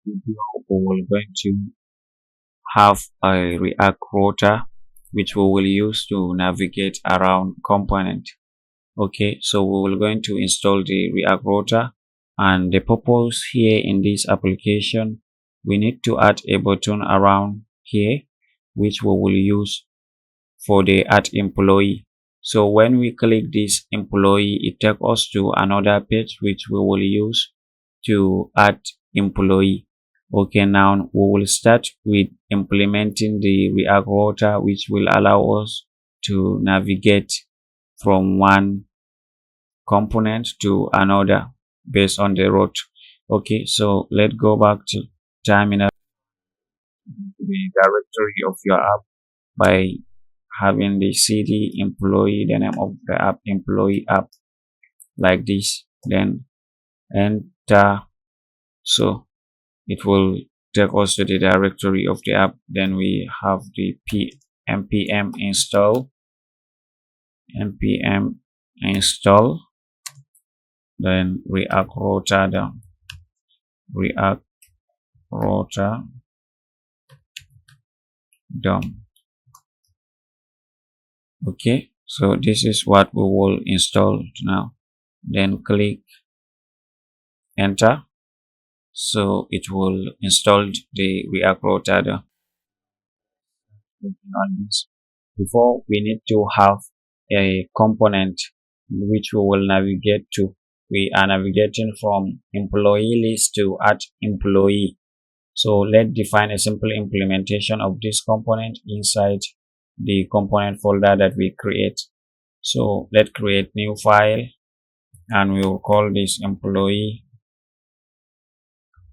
video we're going to have a React router which we will use to navigate around component. Okay, so we will going to install the React router, and the purpose here in this application, we need to add a button around here which we will use for the add employee. So when we click this employee, it takes us to another page which we will use to add employee. Okay, now we will start with implementing the React router, which will allow us to navigate from one component to another based on the route. Okay, so let's go back to terminal, the directory of your app, by having the cd employee, the name of the app, employee app, like this, then enter. So it will take us to the directory of the app. Then we have the npm install, then React router down, React router done. Okay, so this is what we will install now. Then click enter, so it will install the React router down. Before, we need to have a component which we will navigate to. We are navigating from employee list to add employee. So let's define a simple implementation of this component inside the component folder that we create. So let's create new file, and we will call this employee,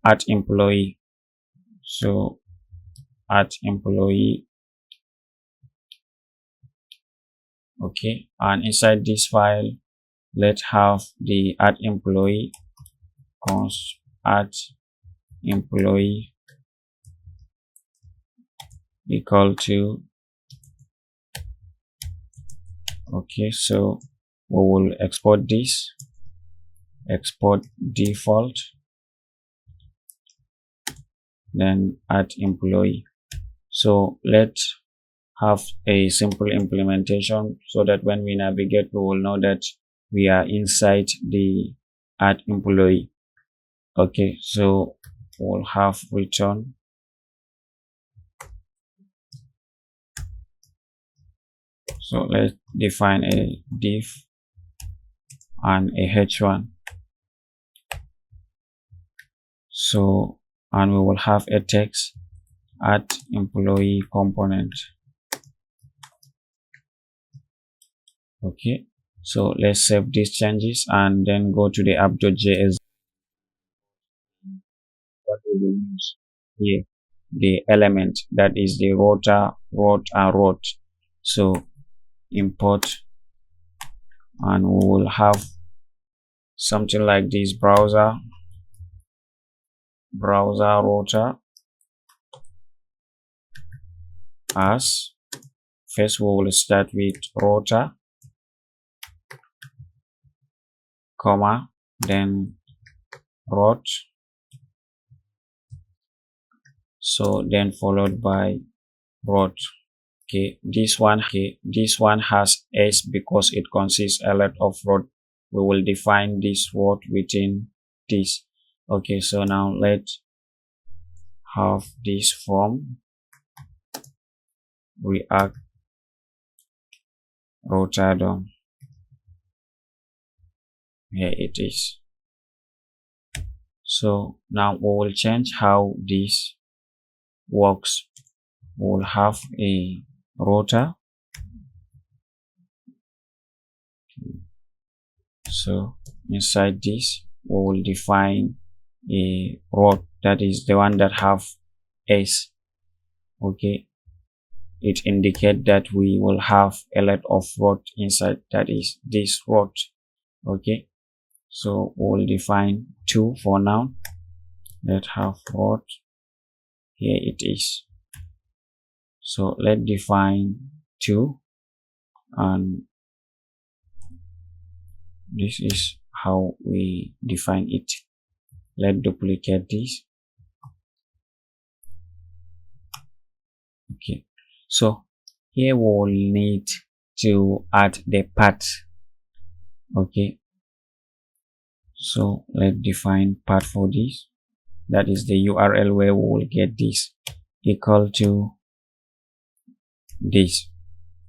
add employee. So add employee. Okay, and inside this file, let's have the add employee, const add employee equal to. Okay, so we will export this, export default, then add employee. So let's have a simple implementation so that when we navigate, we will know that we are inside the add employee. Okay, so we'll have return. So let's define a div and a h1. So, and we will have a text, add employee component. Okay, so let's save these changes and then go to the app.js. What we will use here, the element that is the router, route, and route. So import, and we will have something like this: browser router. As first, we will start with router, comma, then route, so then followed by route. Okay, this one has s because it consists a lot of route. We will define this route within this. Okay, so now let's have this from React router done. Here it is. So now we will change how this works. We will have a router. So inside this, we will define a route, that is the one that have s. Okay, it indicates that we will have a lot of route inside, that is this route. Okay, so we'll define 2 for now. Let's have route. Here it is. So let's define 2, and this is how we define it. Let's duplicate this So here we'll need to add the path. Okay, so let's define path for this. That is the URL where we will get this, equal to this.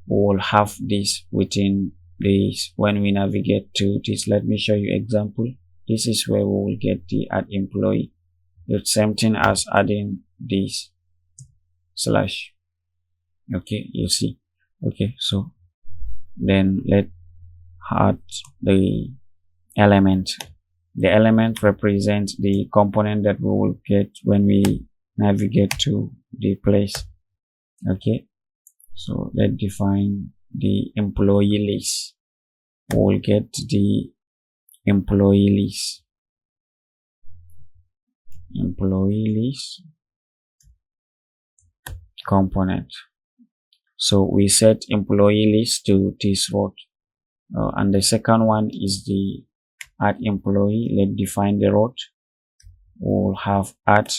We will have this within this. When we navigate to this, let me show you example. This is where we will get the add employee. It's same thing as adding this slash. Okay, you see. Okay, so then let's add the element. The element represents the component that we will get when we navigate to the place. Okay, so let's define the employee list. We'll get the employee list component. So we set employee list to this road, and the second one is the add employee. Let's define the road. We'll have add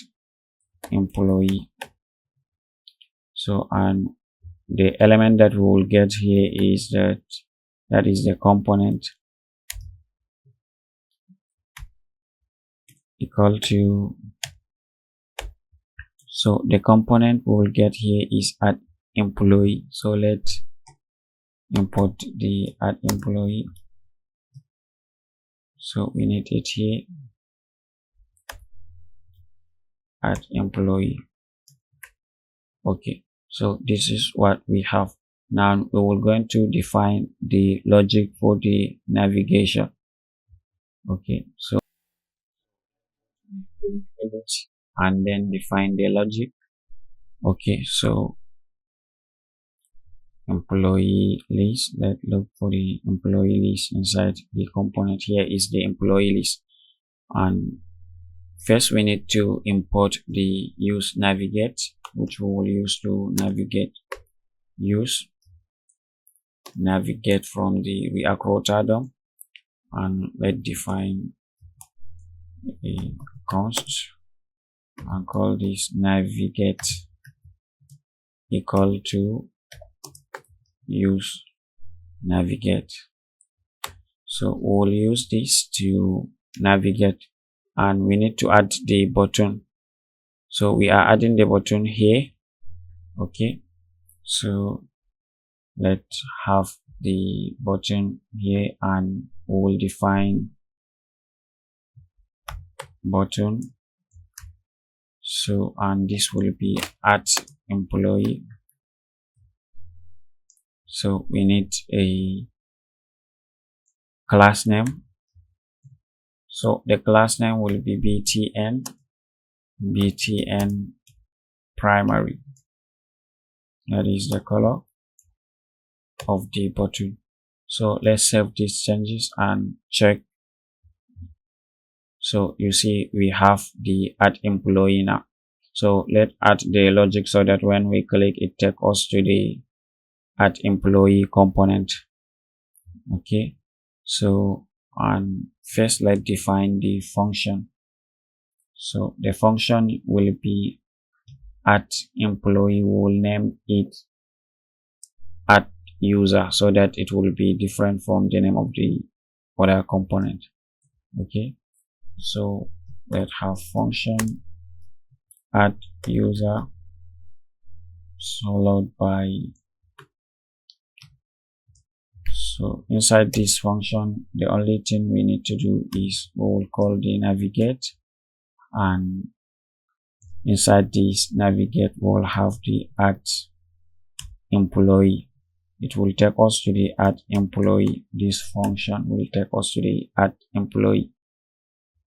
employee. So, and the element that we will get here is that is the component equal to, so the component we will get here is add employee. So let's import the add employee. So we need it here, add employee. Okay, so this is what we have. Now we will going to define the logic for the navigation. Okay, so and then define the logic. Okay, so employee list, let's look for the employee list inside the component. Here is the employee list, and first we need to import the use navigate, which we will use to navigate. Use navigate from the React router DOM, and let's define a const and call this navigate equal to use navigate. So we'll use this to navigate, and we need to add the button. So we are adding the button here. Okay, so let's have the button here, and we will define button. So, and this will be add employee. So we need a class name. So the class name will be btn primary. That is the color of the button. So let's save these changes and check. So you see we have the add employee now. So let's add the logic so that when we click, it takes us to the add employee component. Okay, so and first let's define the function. So the function will be add employee. We will name it add user so that it will be different from the name of the other component. Okay, so let's have function add user followed by, so inside this function the only thing we need to do is we will call the navigate, and inside this navigate we'll have the add employee. It will take us to the add employee. This function will take us to the add employee.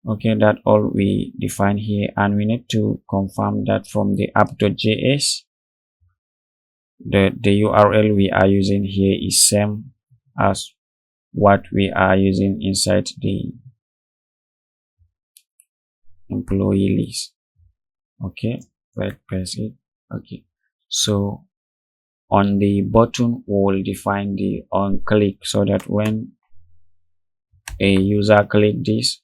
Okay, that's all we define here, and we need to confirm that from the app.js the URL we are using here is same as what we are using inside the employee list. Okay, let's press it. Okay, so on the button we will define the on click so that when a user click this,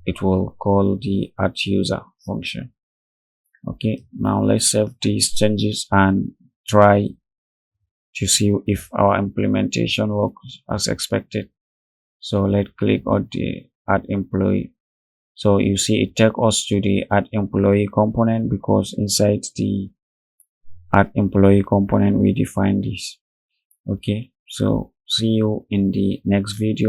it will call the add user function. Okay, now let's save these changes and try to see if our implementation works as expected. So let's click on the add employee. So you see it takes us to the add employee component, because inside the add employee component we define this. Okay, so see you in the next video.